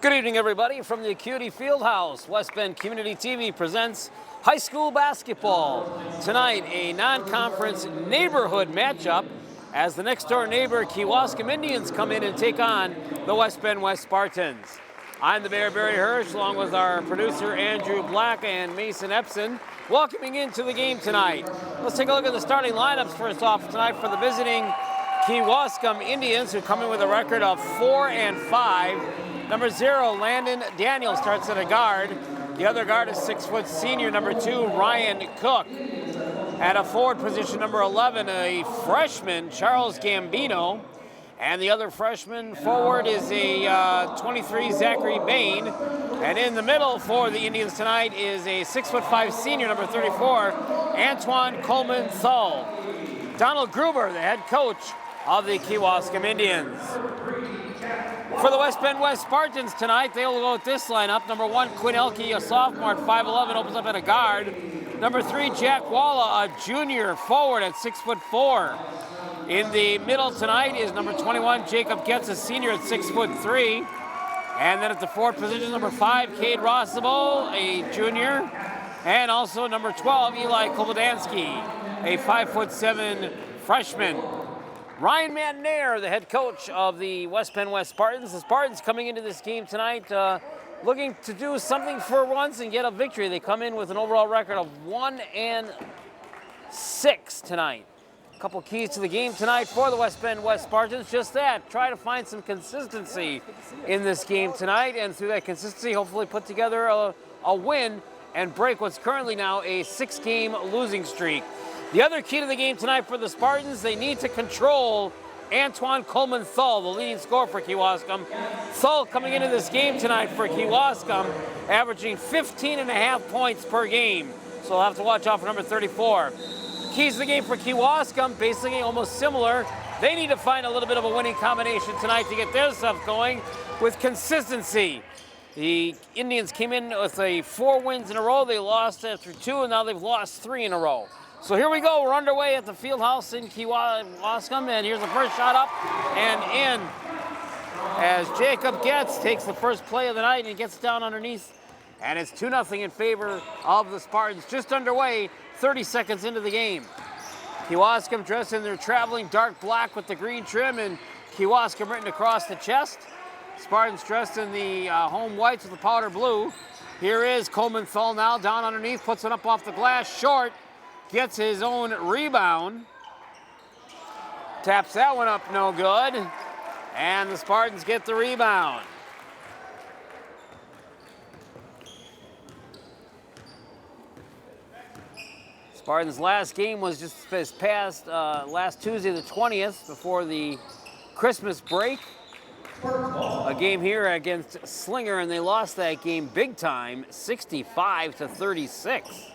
Good evening, everybody. From the Acuity Fieldhouse, West Bend Community TV presents high school basketball. Tonight, a non-conference neighborhood matchup as the next-door neighbor Kewaskum Indians come in and take on the West Bend West Spartans. I'm the Mayor, Barry Hirsch, along with our producer Andrew Black and Mason Epson, welcoming into the game tonight. Let's take a look at the starting lineups first off tonight for the visiting Kewaskum Indians, who come in with a record of 4-5. Number 0, Landon Daniel, starts at a guard. The other guard is 6-foot senior, number 2, Ryan Cook. At a forward position, number 11, a freshman, Charles Gambino. And the other freshman forward is a 23, Zachary Bain. And in the middle for the Indians tonight is a 6'5" senior, number 34, Antoine Coleman Thal. Donald Gruber, the head coach of the Kewaskum Indians. For the West Bend West Spartans tonight, they will go with this lineup. Number 1, Quinn Elke, a sophomore at 5'11", opens up at a guard. Number 3, Jack Walla, a junior forward at 6'4". In the middle tonight is number 21, Jacob Getz, a senior at 6'3". And then at the forward position, number 5, Cade Rossable, a junior. And also number 12, Eli Kobodansky, a 5'7" freshman. Ryan Madnair, the head coach of the West Bend West Spartans. The Spartans coming into this game tonight looking to do something for once and get a victory. They come in with an overall record of 1-6 tonight. A couple keys to the game tonight for the West Bend West Spartans. Just that, try to find some consistency in this game tonight, and through that consistency, hopefully put together a win and break what's currently now a 6-game losing streak. The other key to the game tonight for the Spartans, they need to control Antoine Coleman Thal, the leading scorer for Kewaskum. Thal coming into this game tonight for Kewaskum, averaging 15.5 points per game. So we'll have to watch out for number 34. Keys to the game for Kewaskum, basically almost similar. They need to find a little bit of a winning combination tonight to get their stuff going with consistency. The Indians came in with 4 wins in a row. They lost after 2, and now they've lost 3 in a row. So here we go. We're underway at the Fieldhouse in Kewaskum, and here's the first shot up and in as Jacob Getz takes the first play of the night and gets down underneath, and it's 2-0 in favor of the Spartans. Just underway, 30 seconds into the game. Kewaskum dressed in their traveling dark black with the green trim and Kewaskum written across the chest. Spartans dressed in the home whites with the powder blue. Here is Coleman Thal now down underneath, puts it up off the glass, short. Gets his own rebound. Taps that one up, no good. And the Spartans get the rebound. Spartans' last game was just this past last Tuesday, the 20th, before the Christmas break. A game here against Slinger, and they lost that game big time, 65-36.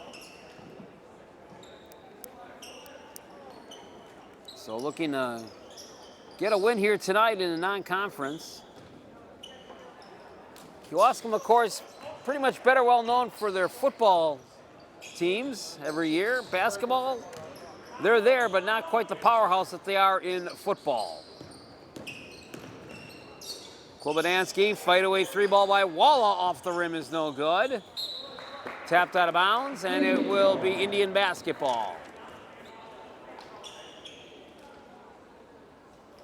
So looking to get a win here tonight in a non-conference. Kewaskum, of course, pretty much better well known for their football teams every year. Basketball, they're there, but not quite the powerhouse that they are in football. Klobodansky, fight away 3-ball by Walla off the rim is no good. Tapped out of bounds, and it will be Indian basketball.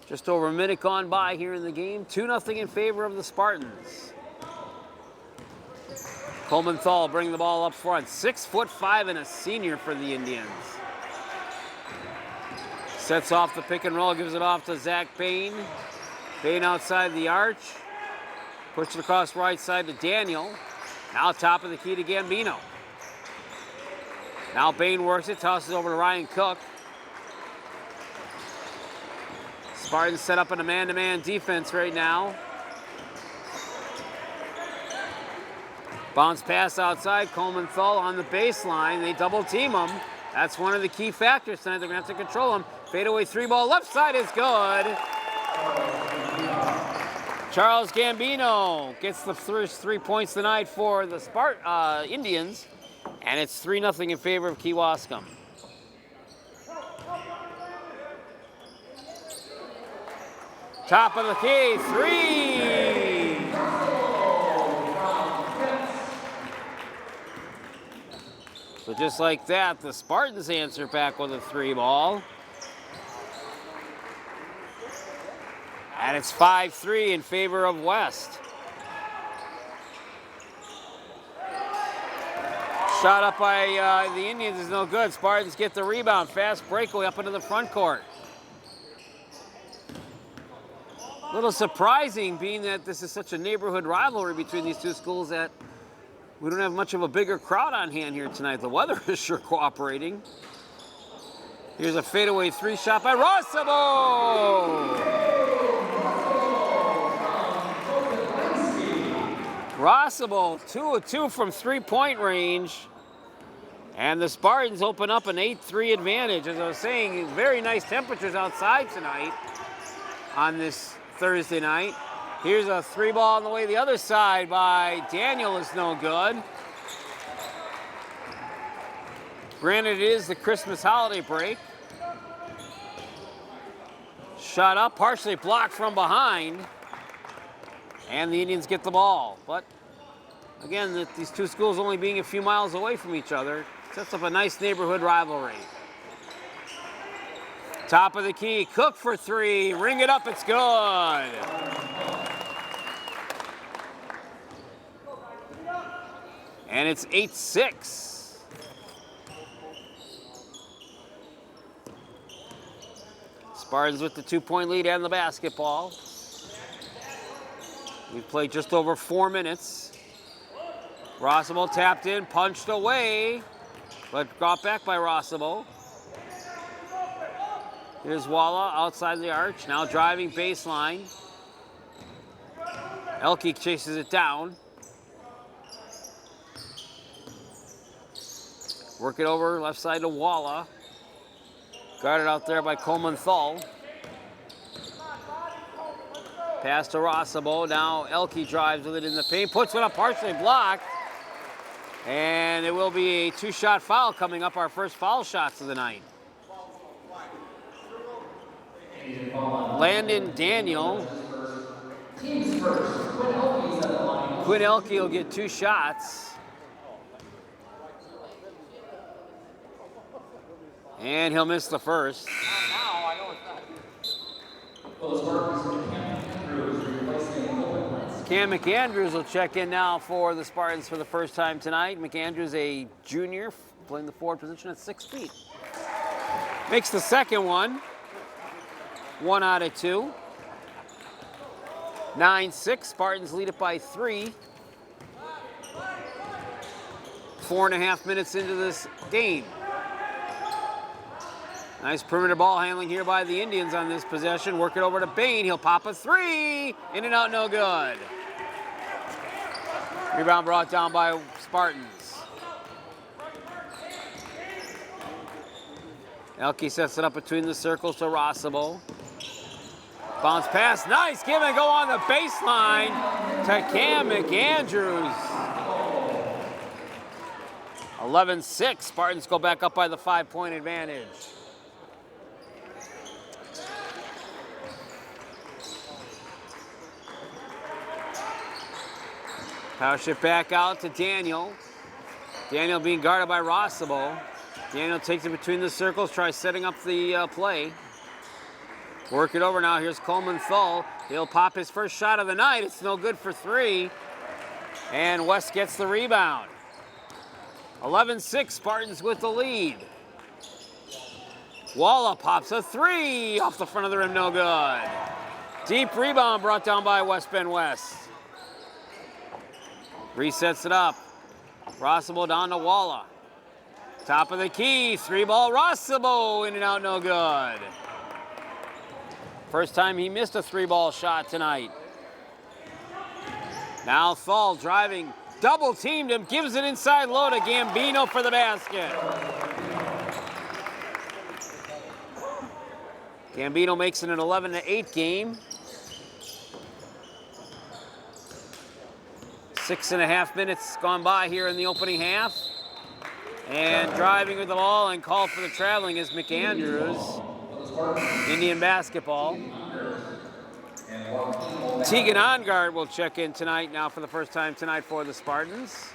Just over a minute gone by here in the game. 2-0 in favor of the Spartans. Coleman Thal bringing the ball up front. 6'5" and a senior for the Indians. Sets off the pick and roll, gives it off to Zach Bain. Bain outside the arch. Pushed it across right side to Daniel. Now top of the key to Gambino. Now Bain works it, tosses over to Ryan Cook. Spartans set up in a man-to-man defense right now. Bounce pass outside, Coleman Thal on the baseline. They double team him. That's one of the key factors tonight. They're gonna have to control him. Fadeaway 3-ball left side is good. Charles Gambino gets the first 3 points tonight for the Indians, and it's 3-0 in favor of Kewaskum. Top of the key, 3. So just like that, the Spartans answer back with a 3 ball. And it's 5-3 in favor of West. Shot up by the Indians is no good. Spartans get the rebound. Fast breakaway up into the front court. A little surprising, being that this is such a neighborhood rivalry between these two schools, that we don't have much of a bigger crowd on hand here tonight. The weather is sure cooperating. Here's a fadeaway 3 shot by Rossabo. Rossabo, 2 of 2 from 3-point range. And the Spartans open up an 8-3 advantage. As I was saying, very nice temperatures outside tonight on this Thursday night. Here's a 3 ball on the way the other side by Daniel, is no good. Granted, it is the Christmas holiday break. Shot up, partially blocked from behind. And the Indians get the ball. But again, these two schools only being a few miles away from each other sets up a nice neighborhood rivalry. Top of the key, Cook for 3. Ring it up, it's good. And it's 8-6. Spartans with the 2-point lead and the basketball. We've played just over 4 minutes. Rossabo tapped in, punched away, but got back by Rossabo. Here's Walla outside the arch, now driving baseline. Elke chases it down. Work it over left side to Walla. Guarded out there by Coleman-Thal. Pass to Rossabo. Now Elke drives with it in the paint. Puts one up, partially blocked. And it will be a 2-shot foul coming up, our first foul shots of the night. Landon Daniel. Quinn Elke will get 2 shots. And he'll miss the first. Cam McAndrews will check in now for the Spartans for the first time tonight. McAndrews, a junior, playing the forward position at 6 feet. Makes the second one. 1 out of 2. 9-6. Spartans lead it by 3. 4.5 minutes into this game. Nice perimeter ball handling here by the Indians on this possession. Work it over to Bain. He'll pop a 3. In and out, no good. Rebound brought down by Spartans. Elke sets it up between the circles to Rossabo. Bounce pass, nice, give and go on the baseline to Cam McAndrews. 11-6, Spartans go back up by the 5-point advantage. Pass it back out to Daniel. Daniel being guarded by Rossabo. Daniel takes it between the circles, tries setting up the play. Work it over now. Here's Coleman-Thal. He'll pop his first shot of the night. It's no good for 3. And West gets the rebound. 11-6, Spartans with the lead. Walla pops a 3 off the front of the rim, no good. Deep rebound brought down by West Bend West. Resets it up. Rossabo down to Walla. Top of the key, 3-ball Rossabo, in and out, no good. First time he missed a 3-ball shot tonight. Now Thal driving, double teamed him, gives it inside low to Gambino for the basket. Gambino makes it an 11-8 game. 6.5 minutes gone by here in the opening half. And driving with the ball and called for the traveling is McAndrews. Indian basketball. Tegan Ongard will check in tonight now for the first time tonight for the Spartans.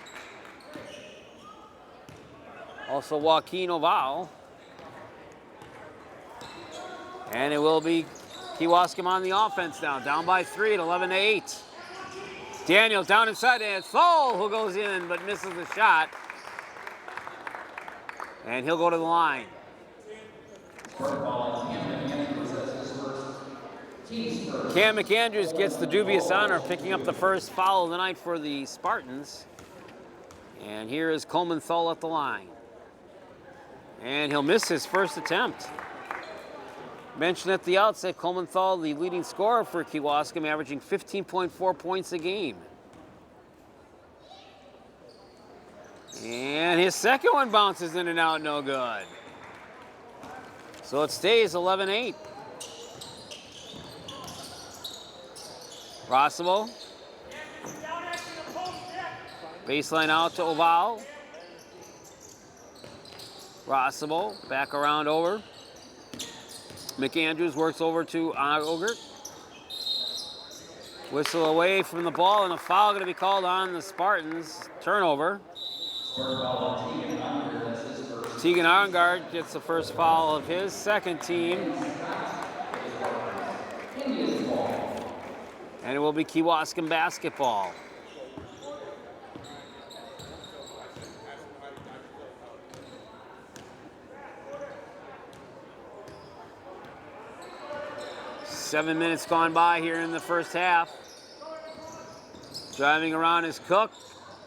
Also Joaquin Oval. And it will be Kewaskum on the offense now, down by 3 at 11-8. Daniel down inside, and Thole who goes in but misses the shot. And he'll go to the line. Cam McAndrews gets the dubious honor of picking up the first foul of the night for the Spartans. And here is Coleman Thole at the line. And he'll miss his first attempt. Mentioned at the outset, Coleman Thole, the leading scorer for Kewaskum, averaging 15.4 points a game. And his second one bounces in and out, no good. So it stays 11-8. Rossimo. Baseline out to Oval. Rossimo, back around over. McAndrews works over to Ogert. Whistle away from the ball, and a foul going to be called on the Spartans. Turnover. Tegan Arngard gets the first foul of his second team. And it will be Kewaskum basketball. Seven minutes gone by here in the first half. Driving around is Cook.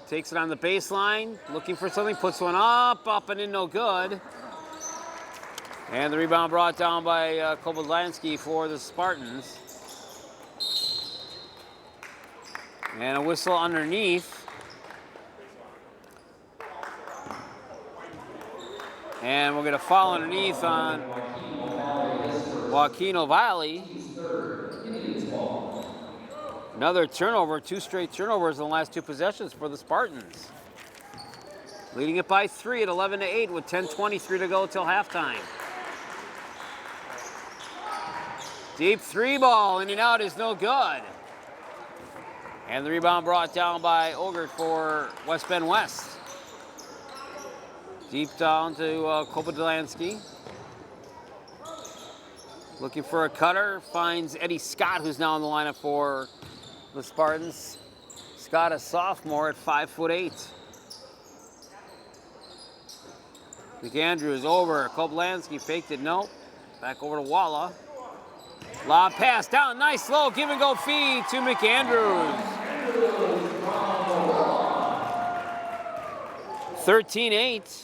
Takes it on the baseline. Looking for something. Puts one up and in, no good. And the rebound brought down by Kobodlansky for the Spartans. And a whistle underneath. And we'll get a foul underneath on Joaquin Ovalle. Another turnover, 2 straight turnovers in the last 2 possessions for the Spartans. Leading it by 3 at 11-8 with 10:23 to go till halftime. Deep 3 ball, in and out is no good. And the rebound brought down by Ogert for West Bend West. Deep down to Kobodlansky. Looking for a cutter, finds Eddie Scott, who's now in the lineup for the Spartans. Scott, a sophomore at 5'8". McAndrews over, Kobodlansky faked it, nope. Back over to Walla. Lob pass down, nice low give and go feed to McAndrews. 13-8.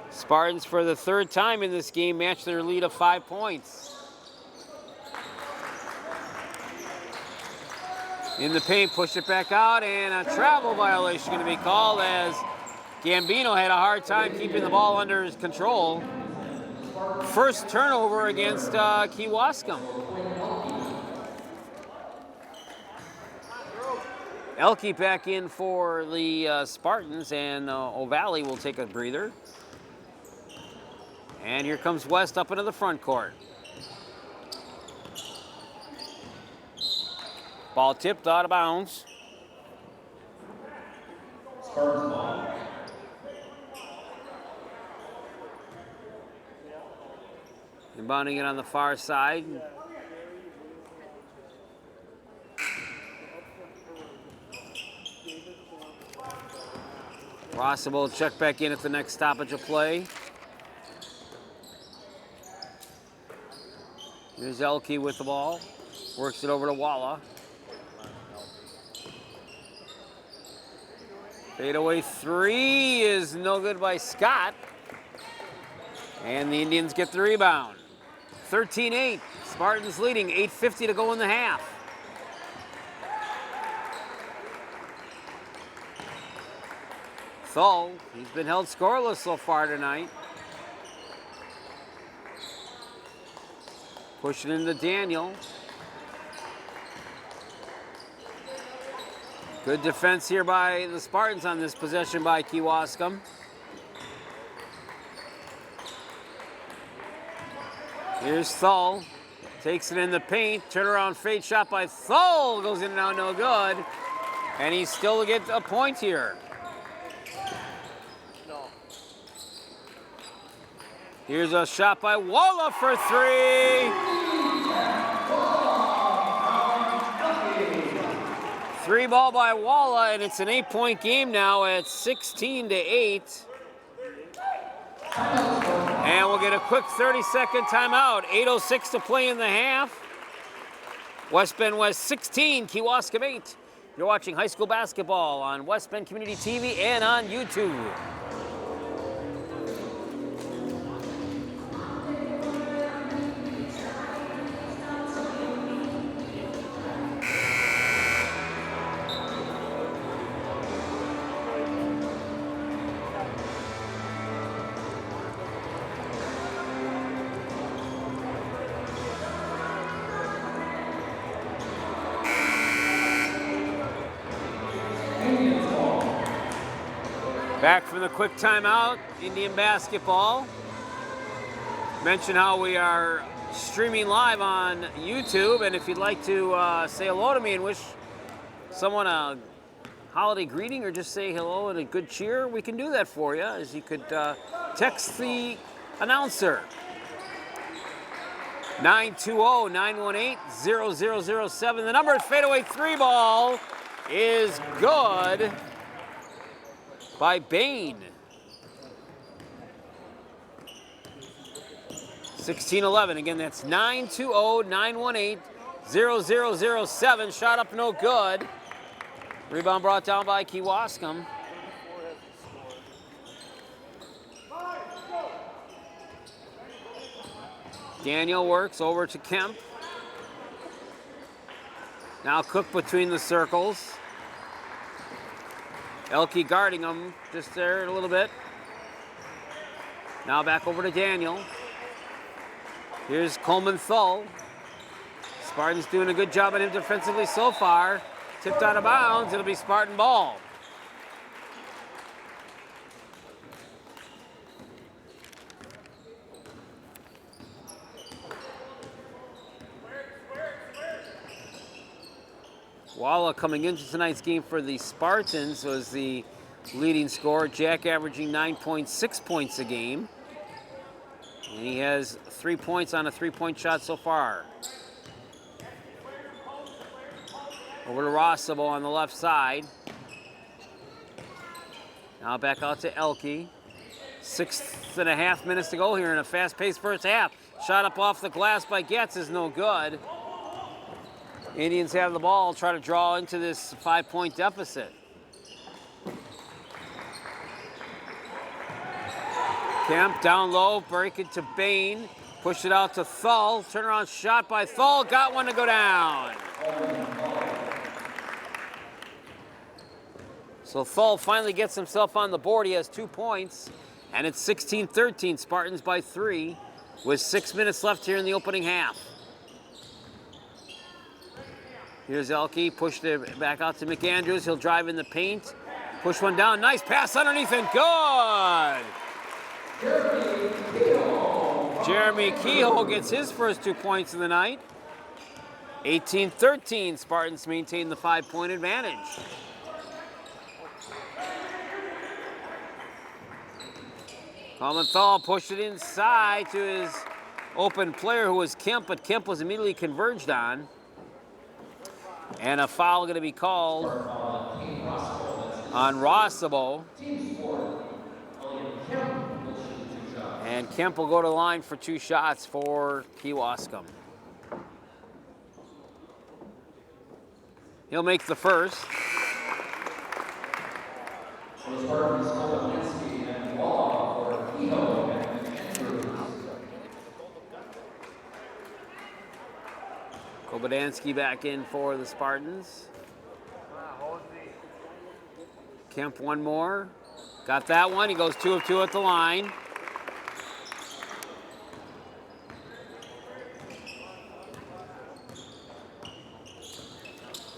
Spartans, for the third time in this game, match their lead of 5 points. In the paint, push it back out, and a travel violation going to be called as Gambino had a hard time keeping the ball under his control. First turnover against Kewaskum. Elke back in for the Spartans, and Ovalle will take a breather. And here comes West up into the front court. Ball tipped out of bounds. Spartans ball. Inbounding it on the far side. Rossimo will check back in at the next stoppage of play. Here's Elke with the ball. Works it over to Walla. Fadeaway 3 is no good by Scott. And the Indians get the rebound. 13-8. Spartans leading, 8:50 to go in the half. Thole, he's been held scoreless so far tonight. Pushing into Daniel. Good defense here by the Spartans on this possession by Kewaskum. Here's Thole. Takes it in the paint. Turnaround fade shot by Thole. Goes in and out, no good. And he still gets a point here. Here's a shot by Walla for three. 3-ball by Walla, and it's an 8-point game now at 16-8. And we'll get a quick 30-second timeout. 8:06 to play in the half. West Bend West 16, Kewaskum 8. You're watching high school basketball on West Bend Community TV and on YouTube. Back from the quick timeout, Indian basketball. Mention how we are streaming live on YouTube, and if you'd like to say hello to me and wish someone a holiday greeting or just say hello and a good cheer, we can do that for you, as you could text the announcer. 920-918-0007. The number at fadeaway 3-ball is good by Bain. 16-11. Again, that's 920-918-0007. Shot up, no good. Rebound brought down by Kewaskum. Daniel works over to Kemp. Now Cook between the circles. Elke guarding him just there a little bit. Now back over to Daniel. Here's Coleman Thull. Spartans doing a good job on him defensively so far. Tipped out of bounds, it'll be Spartan ball. Walla coming into tonight's game for the Spartans was the leading scorer. Jack averaging 9.6 points a game. And he has 3 points on a 3-point shot so far. Over to Rossabo on the left side. Now back out to Elke. 6.5 minutes to go here in a fast-paced first half. Shot up off the glass by Getz is no good. Indians have the ball, try to draw into this 5-point deficit. Kemp down low, break it to Bain. Push it out to Thull. Turnaround shot by Thull. Got one to go down. So Thull finally gets himself on the board. He has 2 points. And it's 16-13. Spartans by 3 with 6 minutes left here in the opening half. Here's Elke, pushed it back out to McAndrews. He'll drive in the paint. Push one down. Nice pass underneath and good. Jeremy Kehoe gets his first 2 points of the night. 18-13. Spartans maintain the 5-point advantage. Coleman pushed it inside to his open player, who was Kemp, but Kemp was immediately converged on. And a foul going to be called on Rossabo. And Kemp will go to the line for 2 shots for Kewaskum. He'll make the first. Kobodansky back in for the Spartans. Kemp one more. Got that one. He goes 2 of 2 at the line.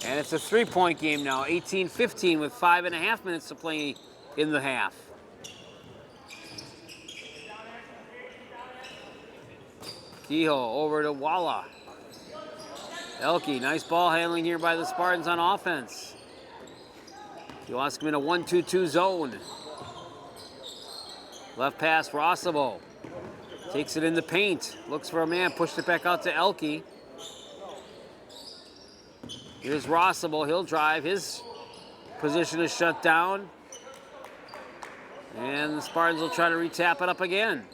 And it's a 3-point game now, 18-15 with 5.5 minutes to play in the half. Kehoe over to Walla. Elke, nice ball handling here by the Spartans on offense. Kewaskum in a 1-2-2 zone. Left pass, Rossabo. Takes it in the paint. Looks for a man. Pushed it back out to Elke. Here's Rossable. He'll drive. His position is shut down. And the Spartans will try to retap it up again.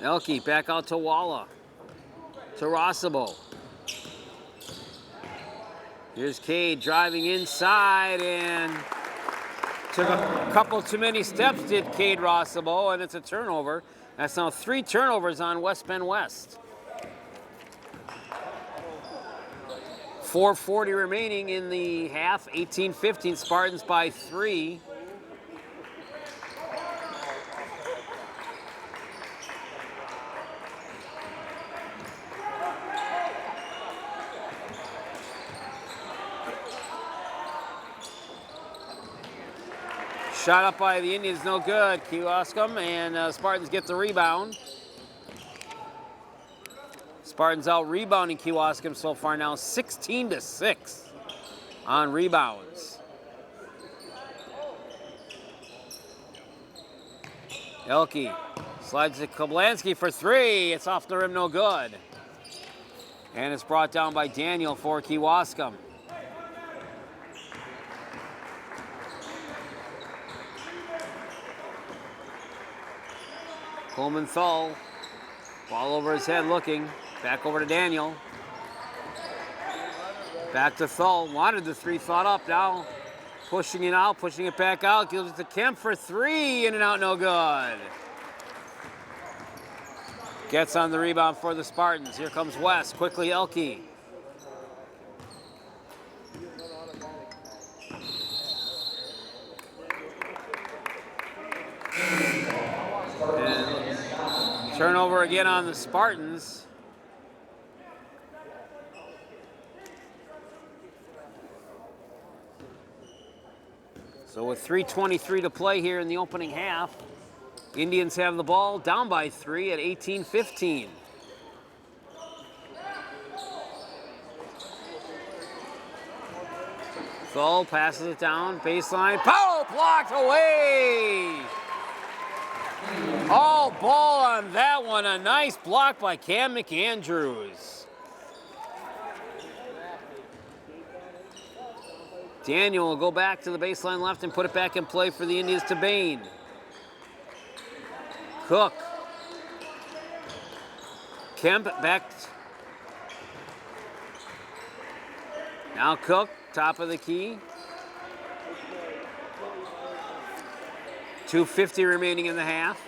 Elke back out to Walla. To Rossable. Here's Cade driving inside and took a couple too many steps, did Cade Rossable, and it's a turnover. That's now 3 turnovers on West Bend West. 4:40 remaining in the half, 18-15, Spartans by 3. Shot up by the Indians, no good. Kewaskum, and Spartans get the rebound. Spartans out rebounding Kewaskum so far now, 16-6 on rebounds. Elke slides to Koblansky for 3. It's off the rim, no good. And it's brought down by Daniel for Kewaskum. Coleman Thull, ball over his head looking. Back over to Daniel. Back to Thull. Wanted the 3, thought up now. Pushing it out, pushing it back out. Gives it to Kemp for 3. In and out, no good. Gets on the rebound for the Spartans. Here comes West. Quickly, Elke. And turnover again on the Spartans. So with 3:23 to play here in the opening half, Indians have the ball down by 3 at 18-15. Thull passes it down, baseline, pow, blocked away! All ball on that one, a nice block by Cam McAndrews. Daniel will go back to the baseline left and put it back in play for the Indians to Bain. Cook. Kemp back. Now Cook, top of the key. 2:50 remaining in the half.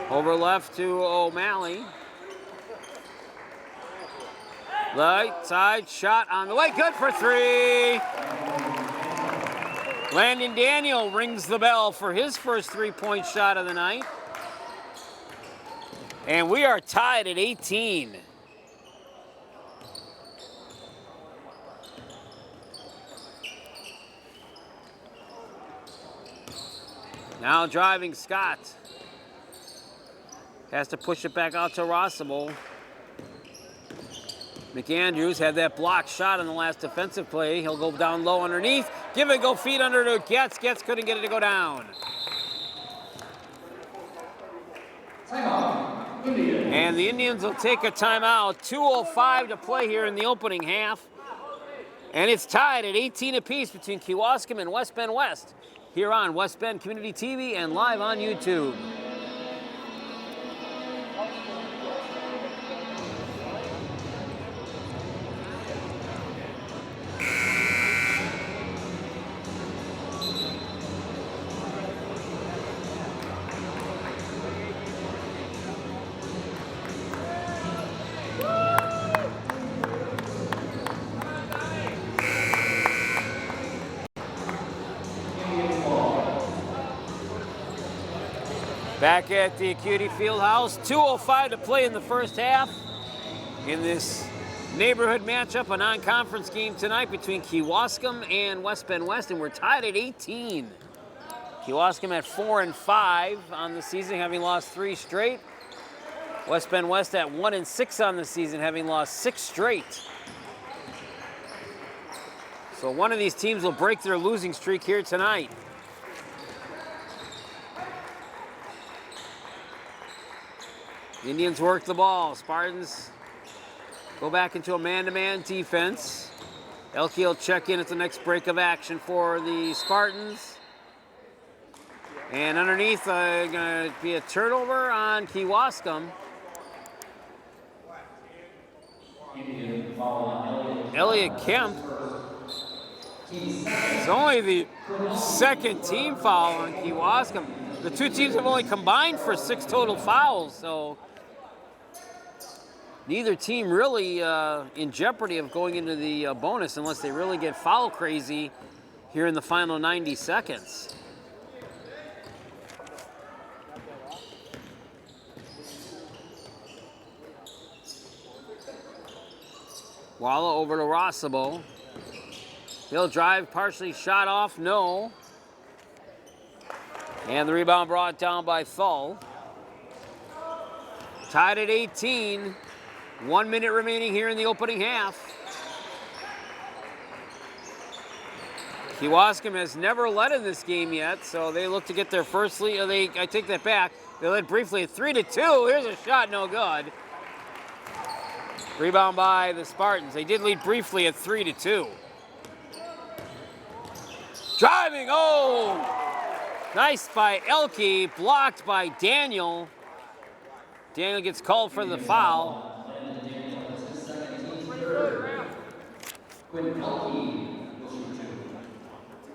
Over left to O'Malley. Right side shot on the way, good for 3. Landon Daniel rings the bell for his first 3-point shot of the night. And we are tied at 18. Now driving Scott. Has to push it back out to Rossable. McAndrews had that blocked shot on the last defensive play. He'll go down low underneath. Give it, go feet under to Getz. Getz couldn't get it to go down. And the Indians will take a timeout. 2:05 to play here in the opening half. And it's tied at 18 apiece between Kewaskum and West Bend West here on West Bend Community TV and live on YouTube. Back at the Acuity Fieldhouse, 2:05 to play in the first half. In this neighborhood matchup, a non-conference game tonight between Kewaskum and West Bend West, and we're tied at 18. Kewaskum at 4-5 on the season, having lost 3 straight. West Bend West at 1-6 on the season, having lost 6 straight. So one of these teams will break their losing streak here tonight. Indians work the ball. Spartans go back into a man-to-man defense. Elke will check in at the next break of action for the Spartans. And underneath, going to be a turnover on Kewaskum. Elliot Kemp. It's only the second team foul on Kewaskum. The two teams have only combined for 6 total fouls, so neither team really in jeopardy of going into the bonus unless they really get foul crazy here in the final 90 seconds. Walla over to Rossabo. He'll drive, partially shot off, no. And the rebound brought down by Thull. Tied at 18. 1 minute remaining here in the opening half. Kewaskum has never led in this game yet, so they look to get their first lead. I take that back. They led briefly at 3-2. Here's a shot, no good. Rebound by the Spartans. They did lead briefly at 3-2. Driving, oh! Nice by Elke, blocked by Daniel. Daniel gets called for the foul.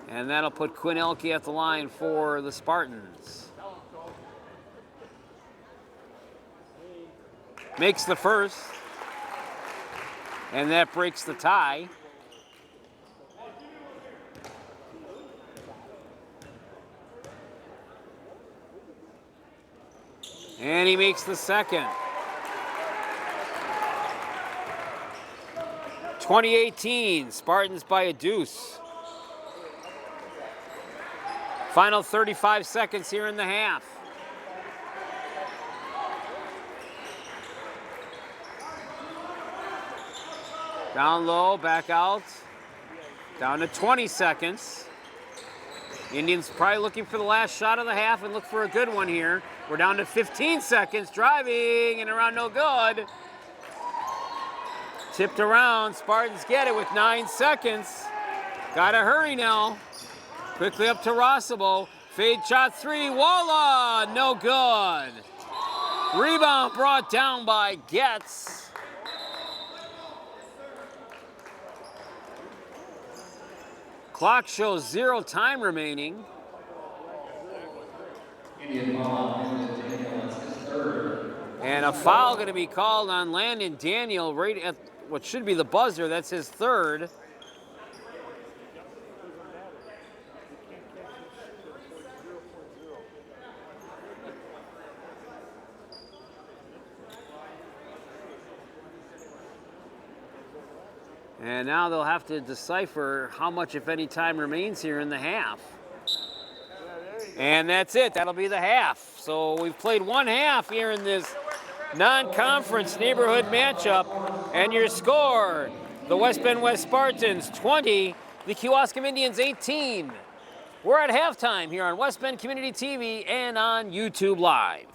And that'll put Quinn Elke at the line for the Spartans. Makes the first. And that breaks the tie. And he makes the second. 2018, Spartans by a deuce. Final 35 seconds here in the half. Down low, back out. Down to 20 seconds. Indians probably looking for the last shot of the half and look for a good one here. We're down to 15 seconds, driving and around, no good. Tipped around, Spartans get it with 9 seconds. Gotta hurry now. Quickly up to Rossabo. Fade shot 3, Walla, no good. Rebound brought down by Getz. Clock shows 0 time remaining. And a foul going to be called on Landon Daniel right at what should be the buzzer. That's his third. And now they'll have to decipher how much, if any, time remains here in the half. And that's it. That'll be the half. So we've played 1 half here in this non-conference neighborhood matchup. And your score, the West Bend West Spartans 20, the Kewaskum Indians 18. We're at halftime here on West Bend Community TV and on YouTube Live.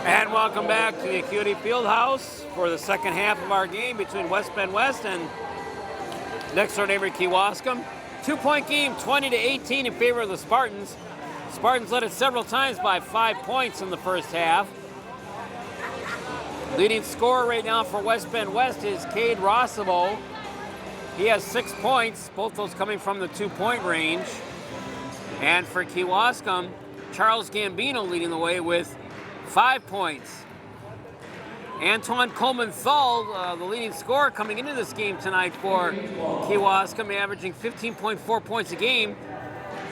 And welcome back to the Acuity Fieldhouse for the second half of our game between West Bend West and next door neighbor Kewaskum. 2-point game, 20-18 in favor of the Spartans. Spartans led it several times by 5 points in the first half. Leading scorer right now for West Bend West is Cade Rossabo. He has 6 points, both those coming from the 2-point range. And for Kewaskum, Charles Gambino leading the way with 5 points. Antoine Coleman-Thull, the leading scorer coming into this game tonight for Kewaskum, averaging 15.4 points a game,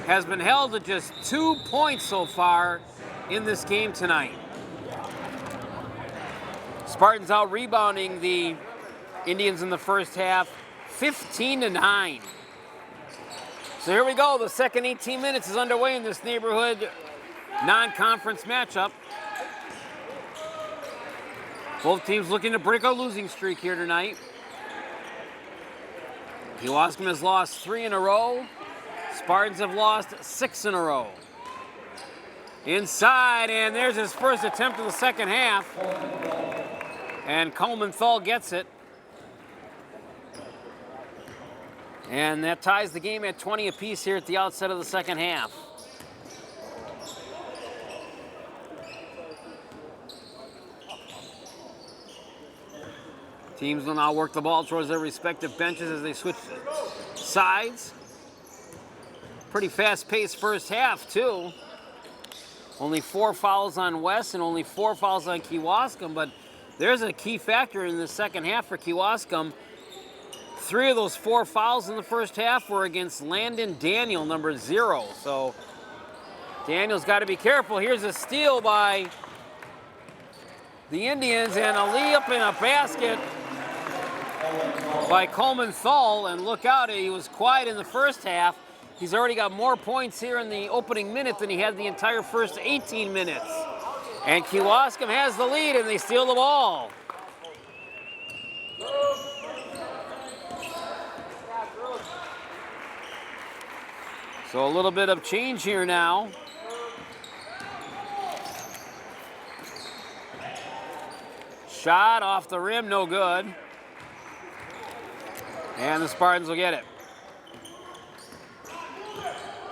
has been held to just 2 points so far in this game tonight. Spartans out rebounding the Indians in the first half, 15-9. So here we go. The second 18 minutes is underway in this neighborhood non-conference matchup. Both teams looking to break a losing streak here tonight. Kewaskum has lost 3 in a row. Spartans have lost 6 in a row. Inside, and there's his first attempt of the second half. And Coleman-Thal gets it. And that ties the game at 20 apiece here at the outset of the second half. Teams will now work the ball towards their respective benches as they switch sides. Pretty fast-paced first half, too. Only 4 fouls on West and only 4 fouls on Kewaskum, but there's a key factor in the second half for Kewaskum. 3 of those 4 fouls in the first half were against Landon Daniel, number 0. So Daniel's got to be careful. Here's a steal by the Indians and a layup in a basket by Coleman-Thal. And look out, he was quiet in the first half. He's already got more points here in the opening minute than he had the entire first 18 minutes. And Kewaskum has the lead, and they steal the ball. So a little bit of change here now. Shot off the rim, no good. And the Spartans will get it.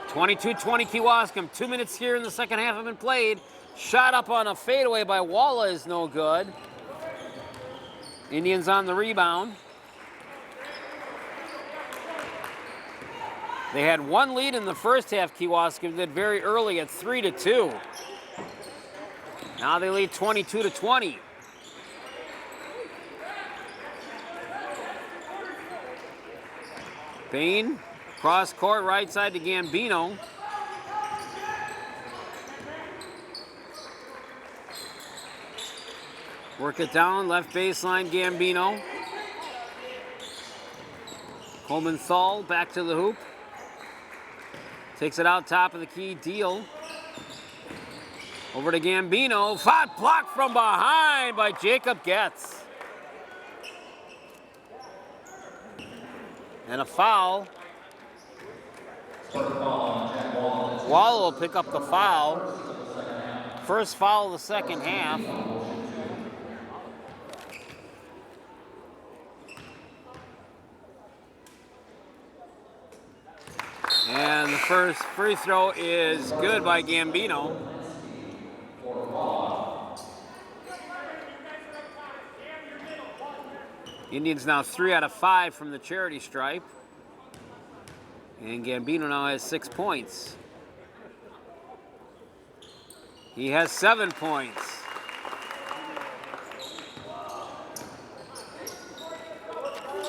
22-20 Kewaskum. 2 minutes here in the second half have been played. Shot up on a fadeaway by Walla is no good. Indians on the rebound. They had 1 lead in the first half, Kewaskum did very early at 3-2. Now they lead 22-20. Payne, cross court, right side to Gambino. Work it down, left baseline, Gambino. Coleman-Thal back to the hoop. Takes it out top of the key, Deal. Over to Gambino. Shot blocked from behind by Jacob Getz. And a foul. Walla will pick up the foul. First foul of the second half. And the first free throw is good by Gambino. Indians now 3 out of 5 from the charity stripe. And Gambino now has 6 points. He has 7 points.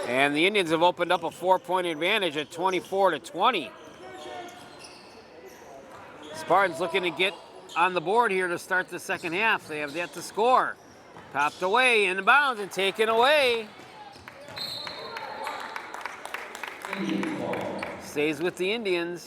And the Indians have opened up a 4-point advantage at 24-20. Spartans looking to get on the board here to start the second half. They have yet to score. Popped away, inbounds, and taken away. Stays with the Indians.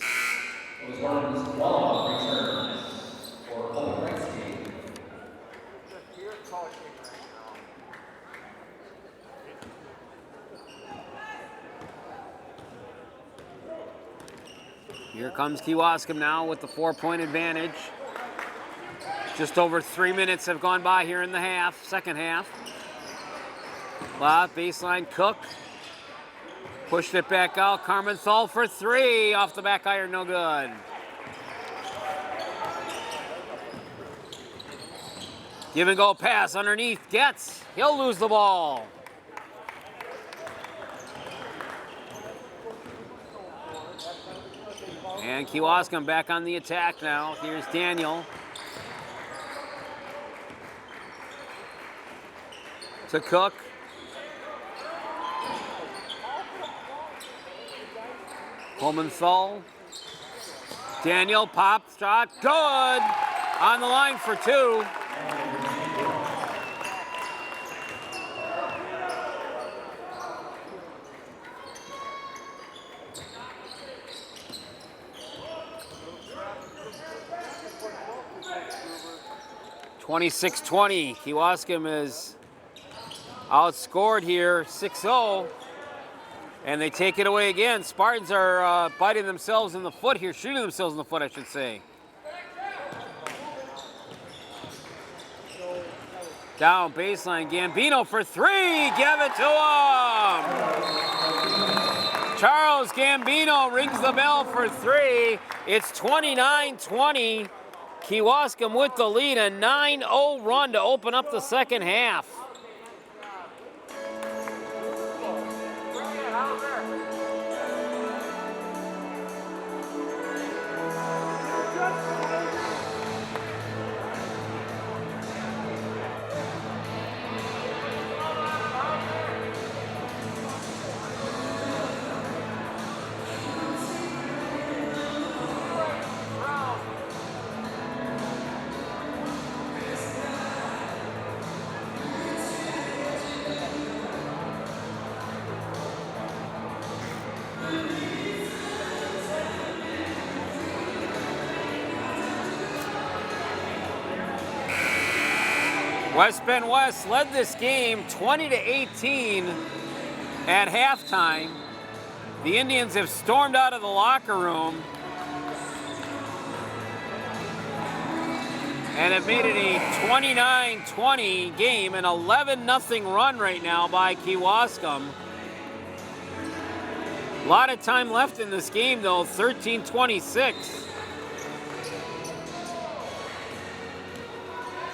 Here comes Kewaskum now with the 4-point advantage. Just over 3 minutes have gone by here in the half, second half. Left baseline, Cook. Pushed it back out. Coleman-Thal for 3. Off the back iron, no good. Give and go pass underneath. Getz. He'll lose the ball. And Kewaskum back on the attack now. Here's Daniel. To Cook. Coleman-Thal. Daniel, pop, shot, good! On the line for 2. 26-20. Kewaskum is outscored here 6-0. And they take it away again. Spartans are biting themselves in the foot here, shooting themselves in the foot, I should say. Down baseline, Gambino for three. Give it to him. Charles Gambino rings the bell for three. It's 29-20. Kewaskum with the lead, a 9-0 run to open up the second half. West Bend West led this game 20-18 at halftime. The Indians have stormed out of the locker room and have made it a 29-20 game, an 11-0 run right now by Kewaskum. A lot of time left in this game though, 13-26.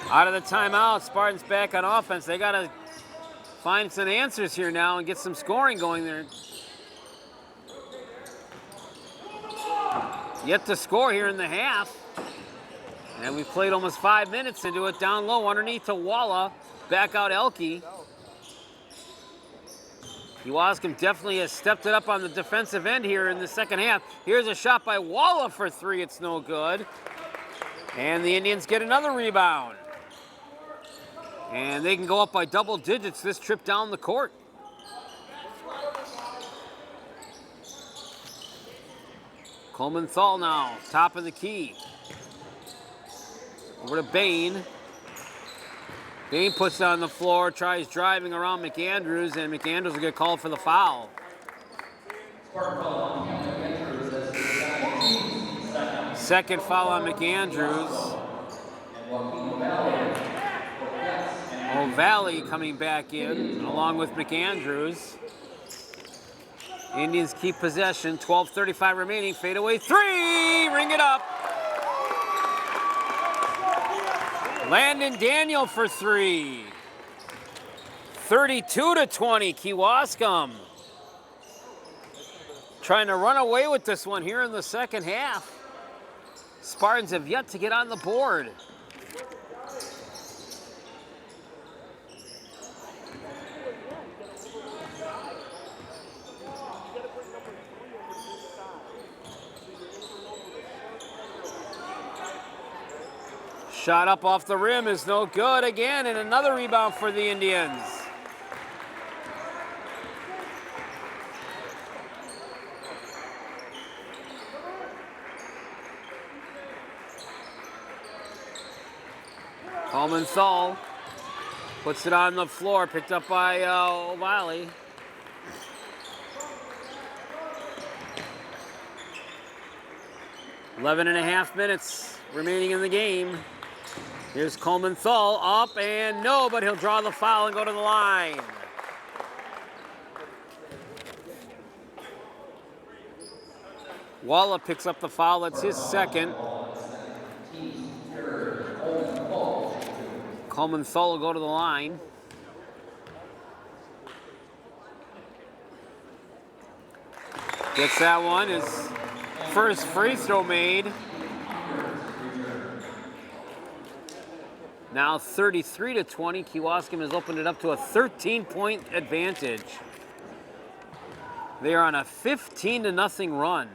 Out of the timeout, Spartans back on offense. They got to find some answers here now and get some scoring going there. Yet to score here in the half. And we've played almost 5 minutes into it. Down low underneath to Walla. Back out Elke. Kewaskum definitely has stepped it up on the defensive end here in the second half. Here's a shot by Walla for three. It's no good. And the Indians get another rebound. And they can go up by double digits this trip down the court. Coleman Thal now, top of the key. Over to Bain. Bain puts it on the floor, tries driving around McAndrews, and McAndrews will get called for the foul. Second foul on McAndrews. O'Valley coming back in, along with McAndrews. Indians keep possession, 12:35 remaining, fadeaway three, ring it up. Landon Daniel for three. 32-20, Kewaskum. Trying to run away with this one here in the second half. Spartans have yet to get on the board. Shot up off the rim is no good again, and another rebound for the Indians. Coleman Thal puts it on the floor, picked up by O'Valley. Eleven and a half minutes remaining in the game. Here's Coleman Thal up and no, but he'll draw the foul and go to the line. Walla picks up the foul, that's his second. Coleman Thal will go to the line. Gets that one, his first free throw made. Now 33-20, Kewaskum has opened it up to a 13-point advantage. They are on a 15-0 run.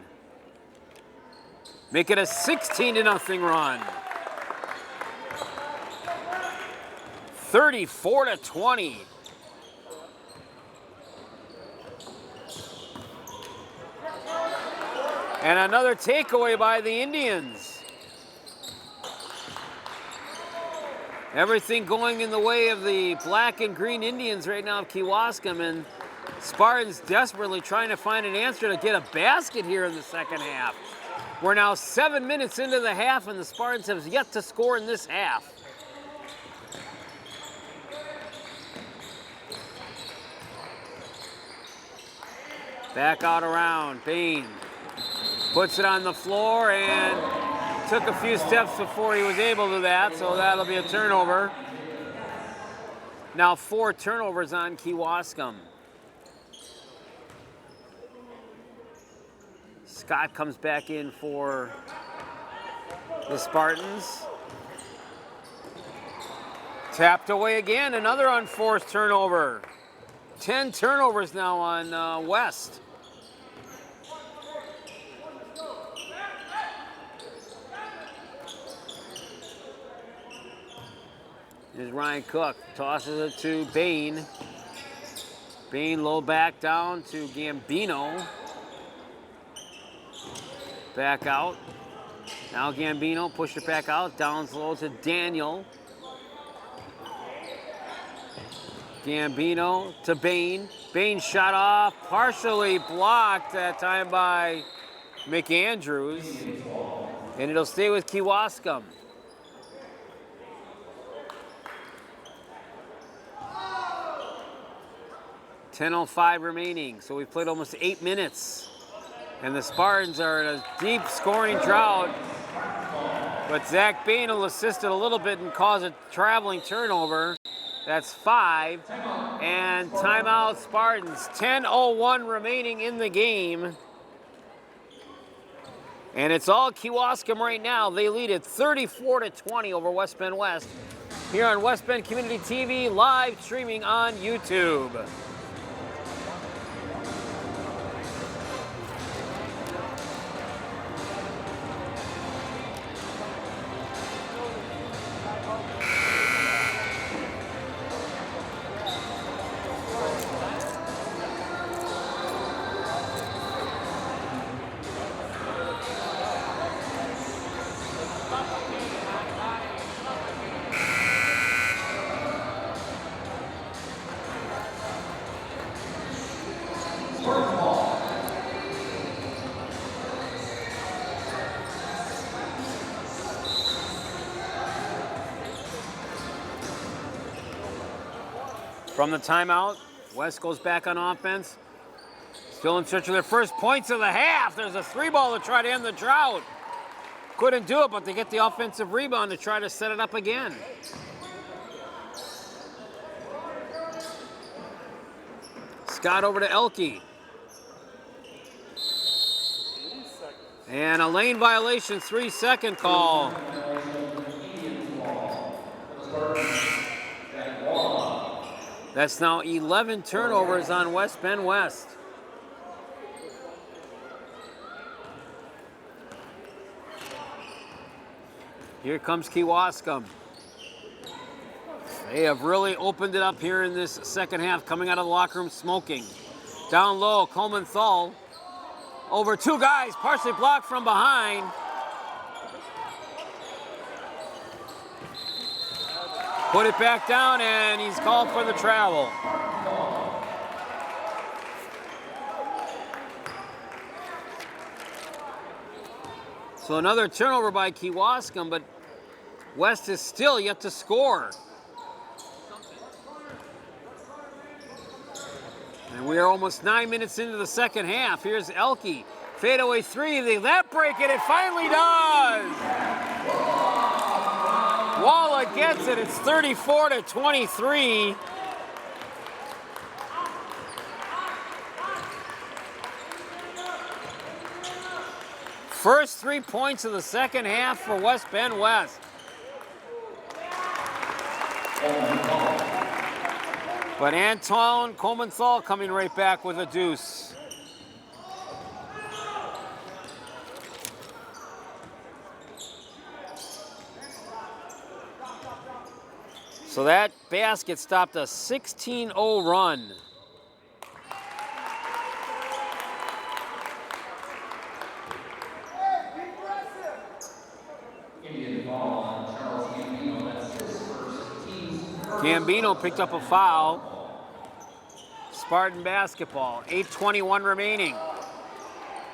Make it a 16-0 run. 34-20. And another takeaway by the Indians. Everything going in the way of the black and green Indians right now of Kewaskum, and Spartans desperately trying to find an answer to get a basket here in the second half. We're now 7 minutes into the half, and the Spartans have yet to score in this half. Back out around, Bain puts it on the floor and took a few steps before he was able to do that, so that'll be a turnover. Now 4 turnovers on Kewaskum. Scott comes back in for the Spartans. Tapped away again, another unforced turnover. 10 turnovers now on West. Here's Ryan Cook, tosses it to Bain. Bain low back down to Gambino. Back out. Now Gambino, push it back out, down low to Daniel. Gambino to Bain. Bain shot off, partially blocked that time by McAndrews. And it'll stay with Kewaskum. .10:05 remaining, so we've played almost 8 minutes. And the Spartans are in a deep scoring drought. But Zach Bain will assist it a little bit and cause a traveling turnover. That's 5. And timeout Spartans. 10:01 remaining in the game. And it's all Kewaskum right now. They lead it 34-20 over West Bend West. Here on West Bend Community TV, live streaming on YouTube. From the timeout, West goes back on offense. Still in search of their first points of the half. There's a 3-ball to try to end the drought. Couldn't do it, but they get the offensive rebound to try to set it up again. Scott over to Elke. And a lane violation, 3-second call. That's now 11 turnovers on West Bend West. Here comes Kewaskum. They have really opened it up here in this second half, coming out of the locker room smoking. Down low, Coleman Thal over 2 guys, partially blocked from behind. Put it back down, and he's called for the travel. So another turnover by Kewaskum, but West is still yet to score. And we are almost 9 minutes into the second half. Here's Elke. Fadeaway 3. They let break it. It finally does. Walla gets it. It's 34-23. First 3 points of the second half for West Bend West. But Anton Coleman-Thal coming right back with a deuce. So that basket stopped a 16-0 run. Indian ball on Charles Gambino. That's his first Gambino picked up a foul. Spartan basketball, 8:21 remaining.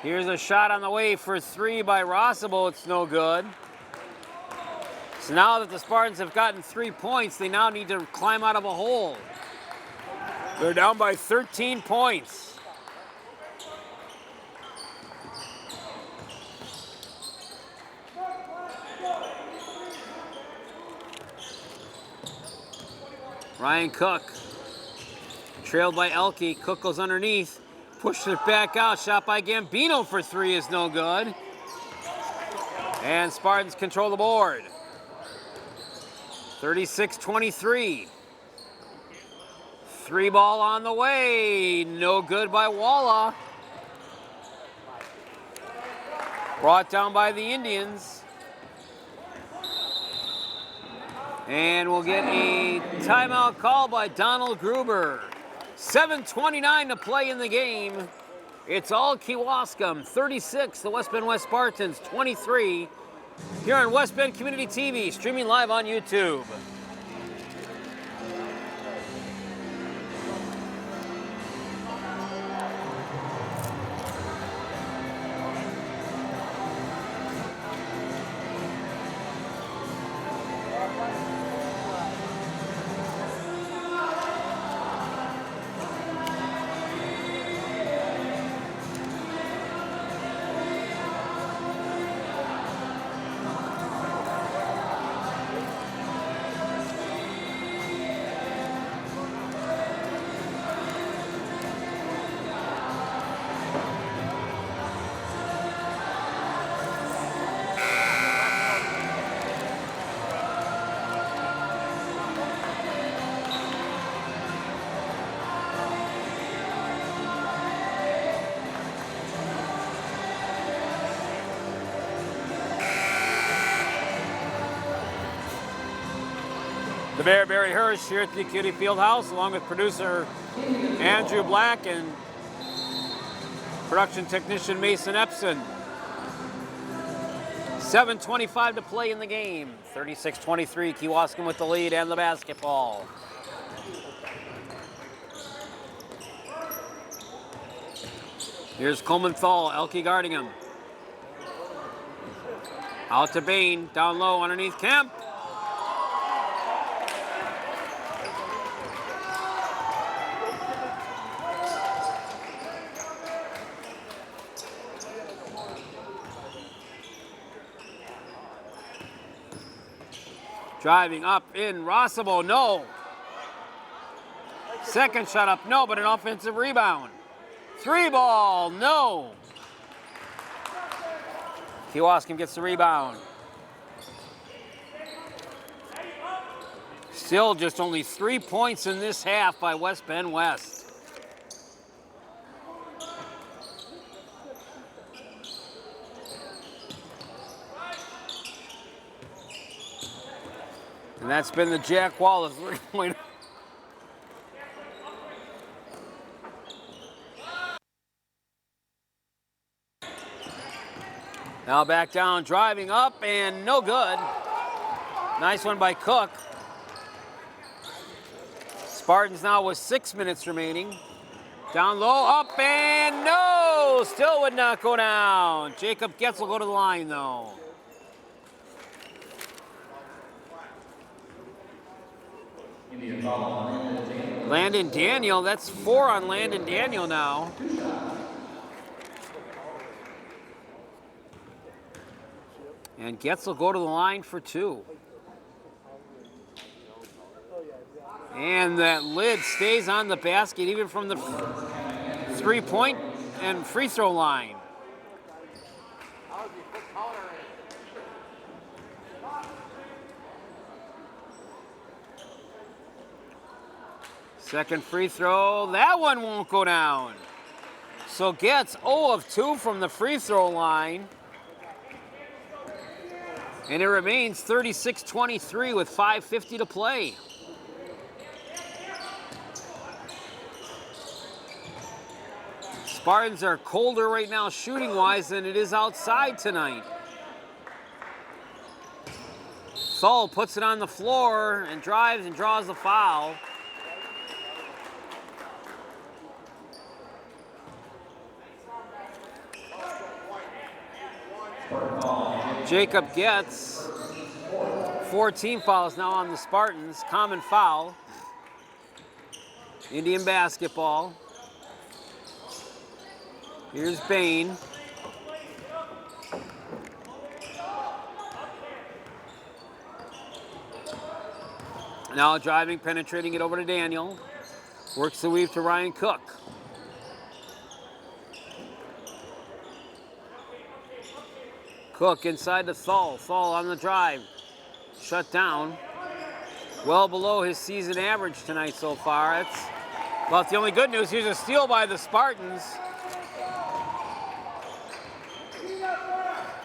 Here's a shot on the way for three by Rossable. It's no good. So now that the Spartans have gotten 3 points, they now need to climb out of a hole. They're down by 13 points. Ryan Cook, trailed by Elke. Cook goes underneath, pushes it back out. Shot by Gambino for three is no good. And Spartans control the board. 36-23. Three ball on the way. No good by Walla. Brought down by the Indians. And we'll get a timeout call by Donald Gruber. 7:29 to play in the game. It's all Kewaskum, 36, the West Bend West Spartans, 23. Here on West Bend Community TV, streaming live on YouTube. The Mayor Barry Hirsch here at the Cutie Fieldhouse, along with producer Andrew Black and production technician Mason Epson. 7:25 to play in the game. 36-23, Kewaskum with the lead and the basketball. Here's Coleman-Thal, Elke guarding him. Out to Bain, down low underneath Kemp. Driving up in Rossable, no. Second shot up, no, but an offensive rebound. Three ball, no. Kewaskum gets the rebound. Still just only 3 points in this half by West Bend West. And that's been the Jack Wallace point. Now back down, driving up, and no good. Nice one by Cook. Spartans now with 6 minutes remaining. Down low, up, and no! Still would not go down. Jacob Getz will go to the line, though. Landon Daniel, that's 4 on Landon Daniel now. And Getz will go to the line for 2. And that lid stays on the basket even from the 3-point and free throw line. Second free throw, that one won't go down. So Getz 0 of 2 from the free throw line. And it remains 36-23 with 5:50 to play. Spartans are colder right now shooting-wise than it is outside tonight. Thull puts it on the floor and drives and draws the foul. Jacob gets 14 fouls now on the Spartans. Common foul. Indian basketball. Here's Bain. Now driving, penetrating it over to Daniel. Works the weave to Ryan Cook. Cook inside to Thull. Thull on the drive. Shut down. Well below his season average tonight so far. It's about the only good news. Here's a steal by the Spartans.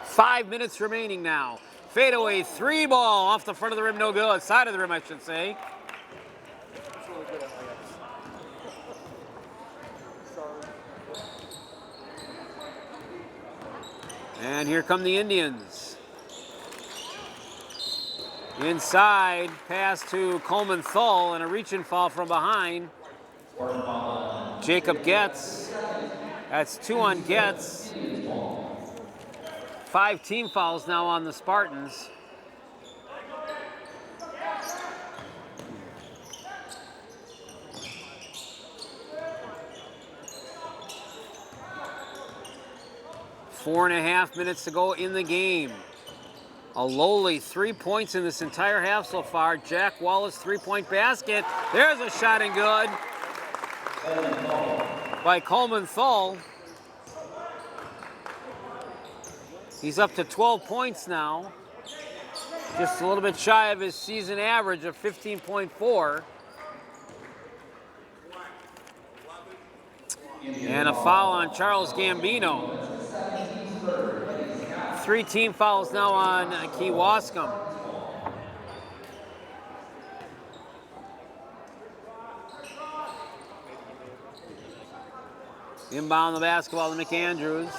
5 minutes remaining now. Fadeaway three ball off the front of the rim, no good. Side of the rim, I should say. And here come the Indians. Inside, pass to Coleman Thull and a reach-in foul from behind. Jacob Getz. That's 2 on Getz. 5 team fouls now on the Spartans. Four and a half minutes to go in the game. A lowly 3 points in this entire half so far. Jack Wallace 3-point basket. There's a shot and good by Coleman Thull. He's up to 12 points now. Just a little bit shy of his season average of 15.4. And a foul on Charles Gambino. 3 team fouls now on Kewaskum. Inbound the basketball to McAndrews.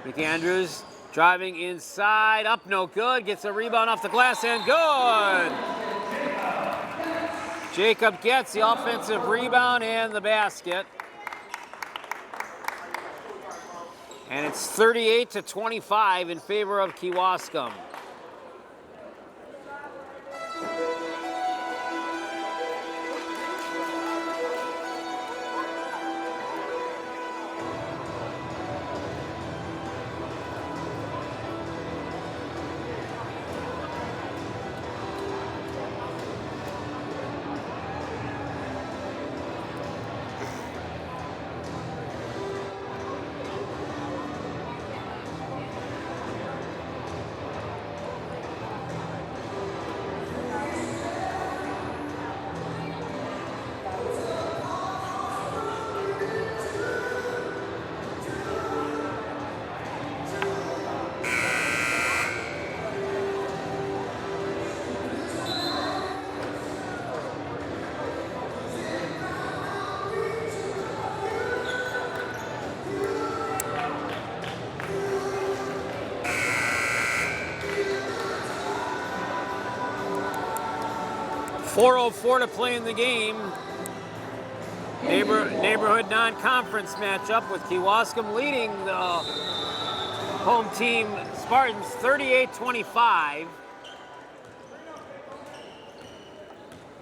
McAndrews driving inside, up no good, gets a rebound off the glass and good. Jacob gets the offensive rebound and the basket. And it's 38-25 in favor of Kewaskum. .404 to play in the game. Neighborhood non-conference matchup with Kewaskum leading the home team Spartans 38-25.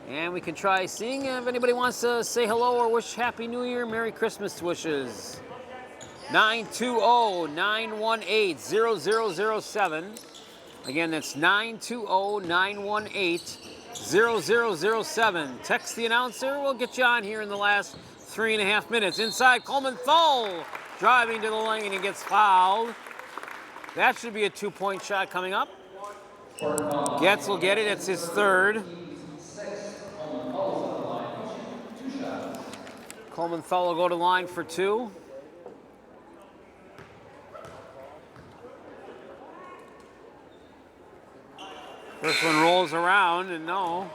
And we can try seeing if anybody wants to say hello or wish Happy New Year, Merry Christmas wishes. 920-918-0007. Again, that's 920-918-0007. Text the announcer. We'll get you on here in the last 3.5 minutes. Inside, Coleman Thull driving to the lane and gets fouled. That should be a 2-point shot coming up. Getz will get it. It's his third. Coleman Thull will go to the line for 2. First one rolls around and no.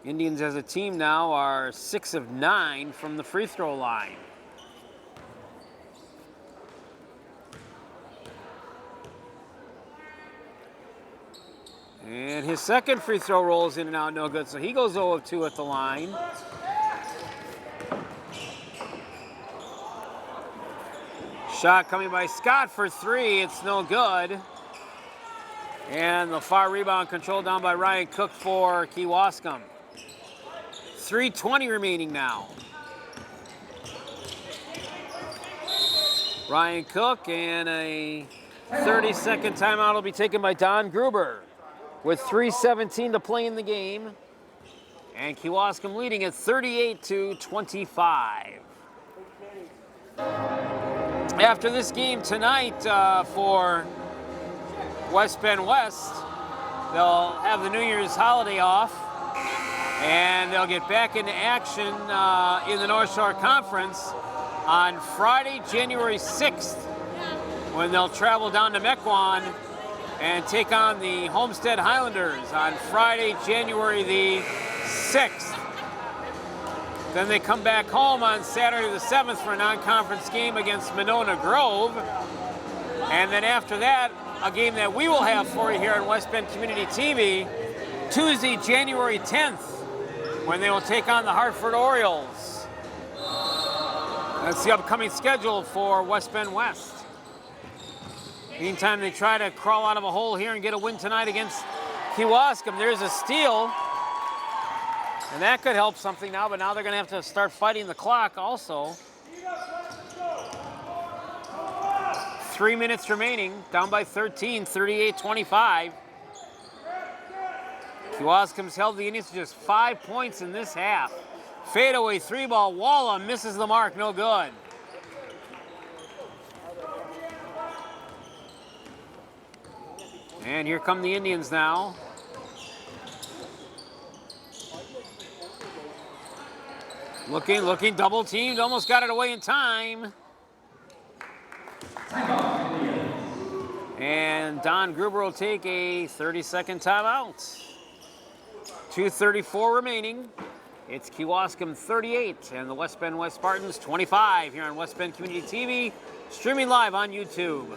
Indians as a team now are 6 of 9 from the free throw line. And his second free throw rolls in and out, no good. So he goes 0 of 2 at the line. Shot coming by Scott for 3. It's no good. And the far rebound controlled down by Ryan Cook for Kewaskum. 3:20 remaining now. Ryan Cook, and a 30-second timeout will be taken by Don Gruber with 3:17 to play in the game. And Kewaskum leading at 38-25. After this game tonight for West Bend West, they'll have the New Year's holiday off, and they'll get back into action in the North Shore Conference on Friday, January 6th, when they'll travel down to Mequon and take on the Homestead Highlanders on Friday, January the 6th. Then they come back home on Saturday the 7th for a non-conference game against Monona Grove. And then after that, a game that we will have for you here on West Bend Community TV, Tuesday, January 10th, when they will take on the Hartford Orioles. That's the upcoming schedule for West Bend West. Meantime, they try to crawl out of a hole here and get a win tonight against Kewaskum. There's a steal. And that could help something now, but now they're going to have to start fighting the clock also. 3 minutes remaining, down by 13, 38-25. Kewaskum's held the Indians to just 5 points in this half. Fadeaway 3-ball, Walla misses the mark, no good. And here come the Indians now. Looking, double teamed, almost got it away in time. And Don Gruber will take a 30-second timeout. 2:34 remaining. It's Kewaskum 38 and the West Bend West Spartans 25 here on West Bend Community TV, streaming live on YouTube.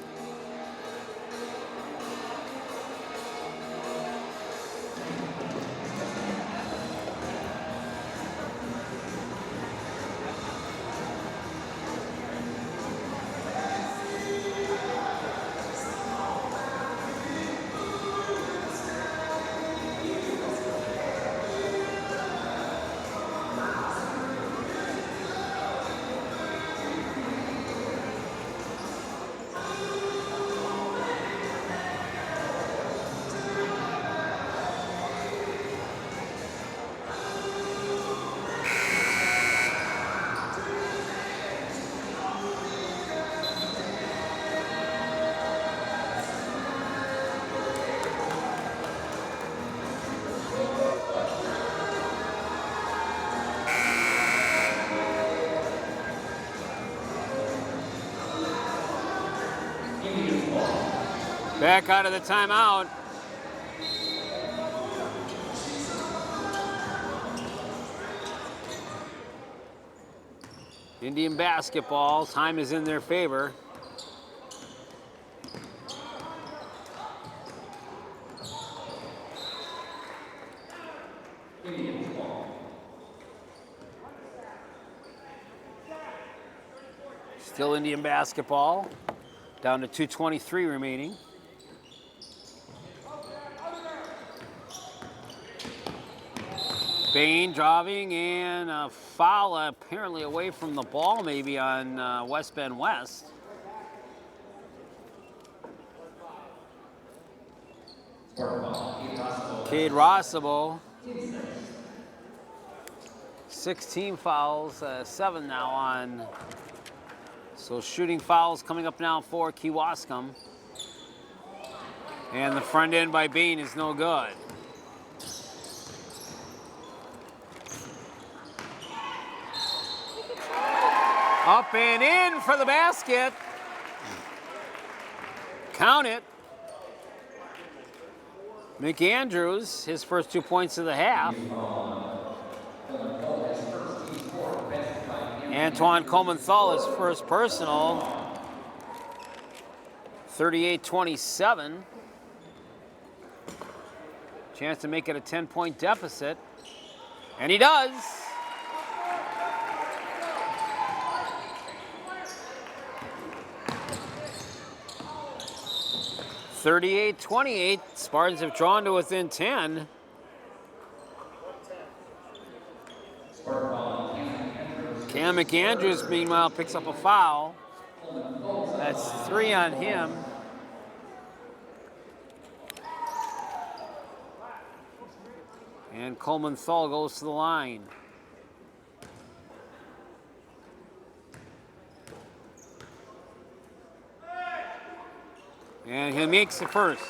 Back out of the timeout. Indian basketball, time is in their favor. Still Indian basketball, down to 2:23 remaining. Bain driving, and a foul apparently away from the ball maybe on West Bend West. Cade Rossabo. 16 fouls, 7 now on. So shooting fouls coming up now for Kewaskum. And the front end by Bain is no good. Up and in for the basket. Count it. McAndrews, his first 2 points of the half. Antoine Coleman-Thal, his first personal. 38-27. Chance to make it a 10-point deficit. And he does. (38-28). Spartans have drawn to within 10. Cam McAndrews, meanwhile, picks up a foul. That's 3 on him. And Coleman Thal goes to the line. And he makes the first.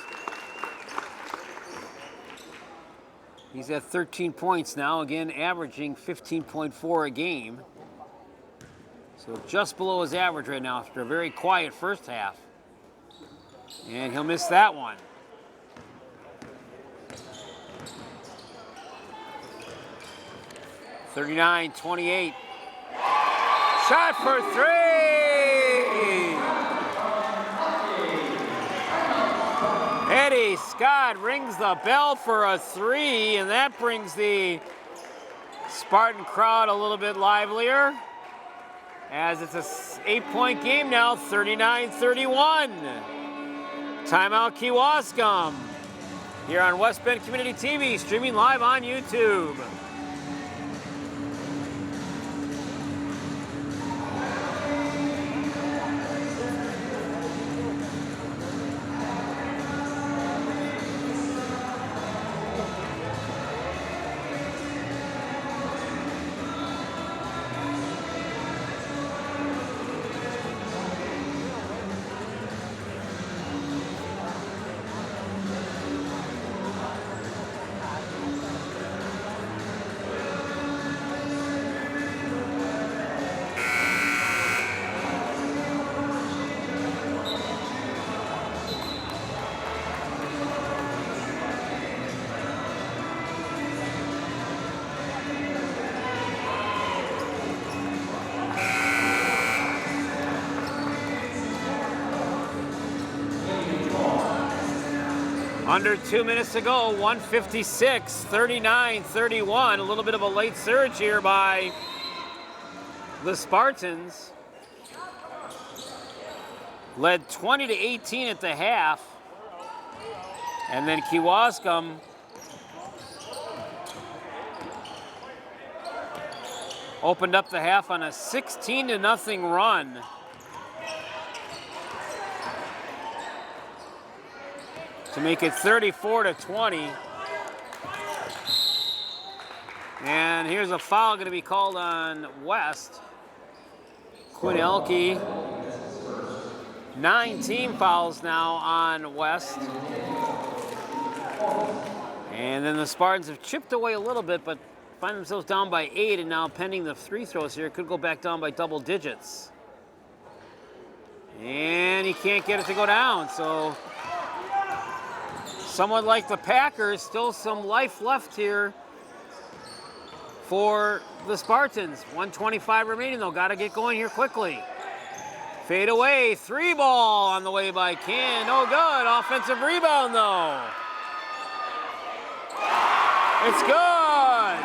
He's at 13 points now, again averaging 15.4 a game. So just below his average right now after a very quiet first half. And he'll miss that one. (39-28). Shot for 3! Eddie Scott rings the bell for a 3, and that brings the Spartan crowd a little bit livelier, as it's a 8-point game now, 39-31. Timeout Kewaskum here on West Bend Community TV, streaming live on YouTube. Under 2 minutes to go, 156, 39-31. A little bit of a late surge here by the Spartans. Led 20-18 at the half. And then Kewaskum opened up the half on a 16-0 run. To make it 34-20. And here's a foul going to be called on West. Quinn Elke. 9 team fouls now on West. And then the Spartans have chipped away a little bit, but find themselves down by 8, and now pending the free throws here, could go back down by double digits. And he can't get it to go down, so somewhat like the Packers, still some life left here for the Spartans. 1:25 remaining though, gotta get going here quickly. Fade away, 3 ball on the way by Ken. No good, offensive rebound though. It's good.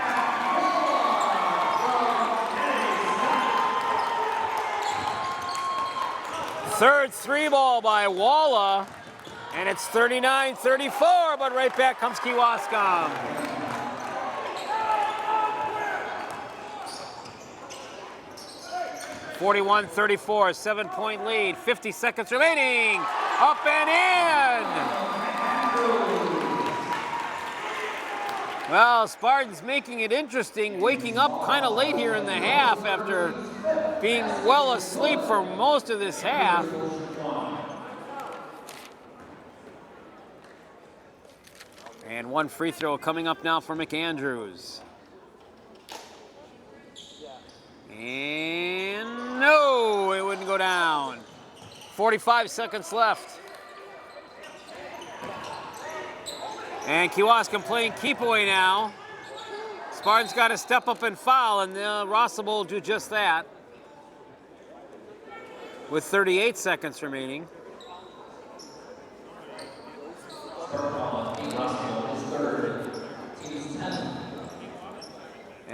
Third 3 ball by Walla. And it's 39-34, but right back comes Kewaskum. (41-34), 7-point lead, 50 seconds remaining. Up and in. Well, Spartans making it interesting, waking up kind of late here in the half after being well asleep for most of this half. And 1 free throw coming up now for McAndrews. And no, it wouldn't go down. 45 seconds left. And Kewaskum playing keep away now. Spartans got to step up and foul, and Rossable will do just that. With 38 seconds remaining.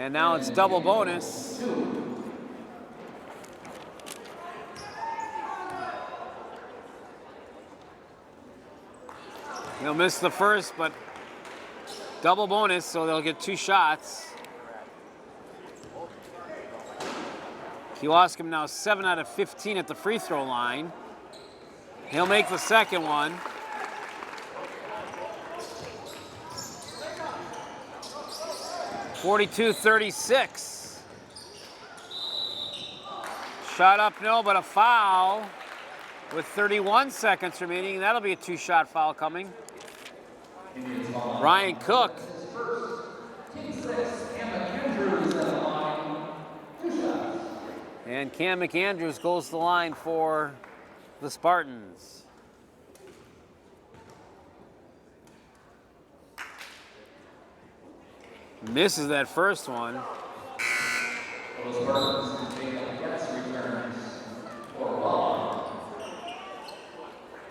And now it's double bonus. He'll miss the first, but double bonus, so they'll get 2 shots. Kewaskum now 7 out of 15 at the free throw line. He'll make the second one. .42-36. Shot up, no, but a foul with 31 seconds remaining. That'll be a 2-shot foul coming. Ryan Cook. And Cam McAndrews goes to the line for the Spartans. Misses that first one.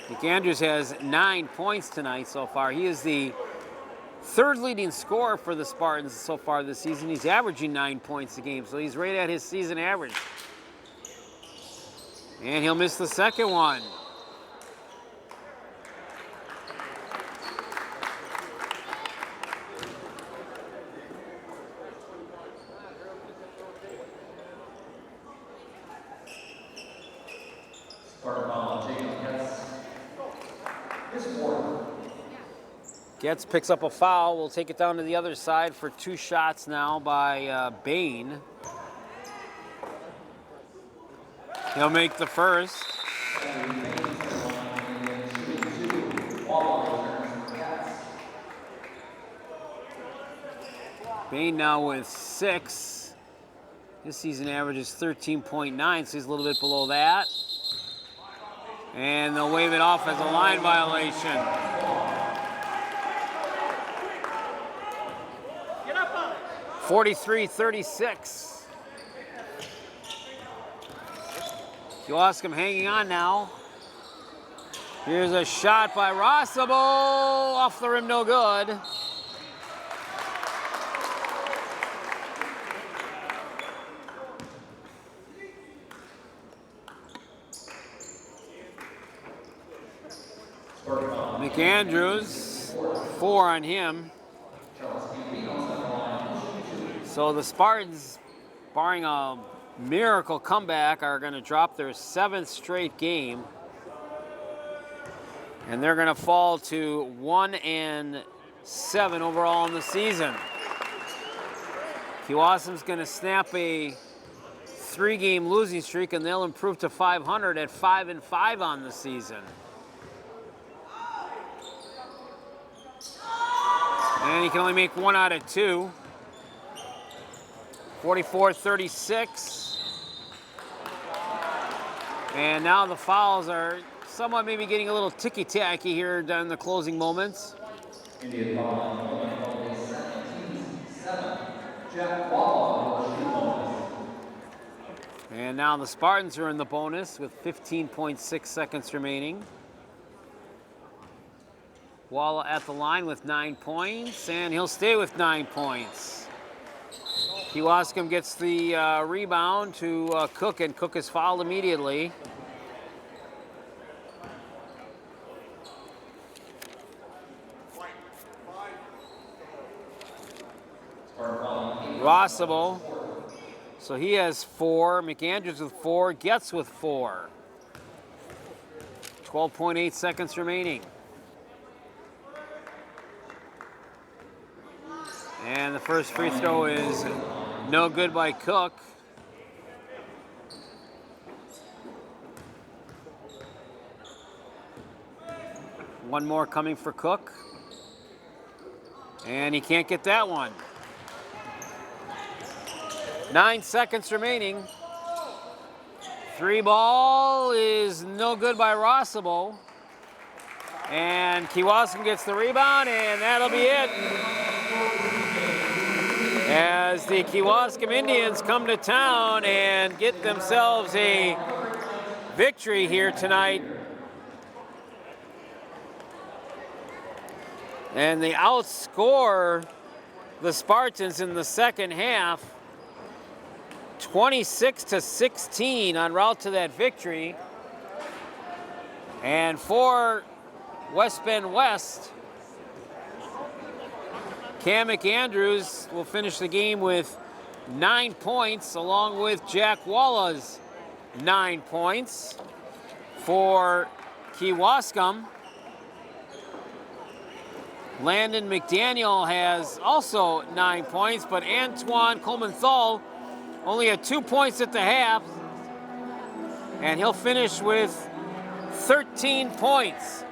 McAndrews has 9 points tonight so far. He is the 3rd leading scorer for the Spartans so far this season. He's averaging 9 points a game, so he's right at his season average. And he'll miss the second one. Getz picks up a foul. We'll take it down to the other side for 2 shots now by Bain. He'll make the first. Bain now with 6. His season average is 13.9, so he's a little bit below that. And they'll wave it off as a line violation. 43-36. Kewaskum hanging on now. Here's a shot by Rossable. Off the rim, no good. McAndrews, 4 on him. So the Spartans, barring a miracle comeback, are going to drop their 7th straight game. And they're going to fall to 1-7 overall in the season. Kewaskum's going to snap a 3-game losing streak, and they'll improve to 500 at 5-5 on the season. And he can only make 1 out of 2. 44-36. And now the fouls are somewhat maybe getting a little ticky-tacky here in the closing moments. And now the Spartans are in the bonus with 15.6 seconds remaining. Walla at the line with 9 points, and he'll stay with 9 points. Kewaskum gets the rebound to Cook, and Cook is fouled immediately. Rossable, so he has 4. McAndrews with 4. Getz with 4. 12.8 seconds remaining. And the first free throw is no good by Cook. One more coming for Cook. And he can't get that one. 9 seconds remaining. 3 ball is no good by Rossable. And Kewaskum gets the rebound, and that'll be it. As the Kewaskum Indians come to town and get themselves a victory here tonight. And they outscore the Spartans in the second half, 26-16 en route to that victory. And for West Bend West, Cam McAndrews will finish the game with 9 points, along with Jack Walla's 9 points. For Kewaskum, Landon McDaniel has also 9 points, but Antoine Coleman-Thal only had 2 points at the half, and he'll finish with 13 points.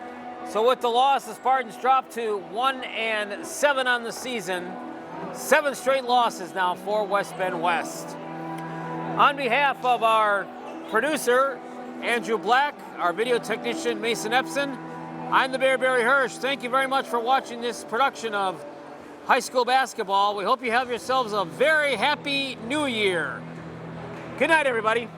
So with the loss, the Spartans drop to 1-7 on the season. 7 straight losses now for West Bend West. On behalf of our producer, Andrew Black, our video technician, Mason Epson, I'm the Bear Barry Hirsch. Thank you very much for watching this production of high school basketball. We hope you have yourselves a very happy new year. Good night, everybody.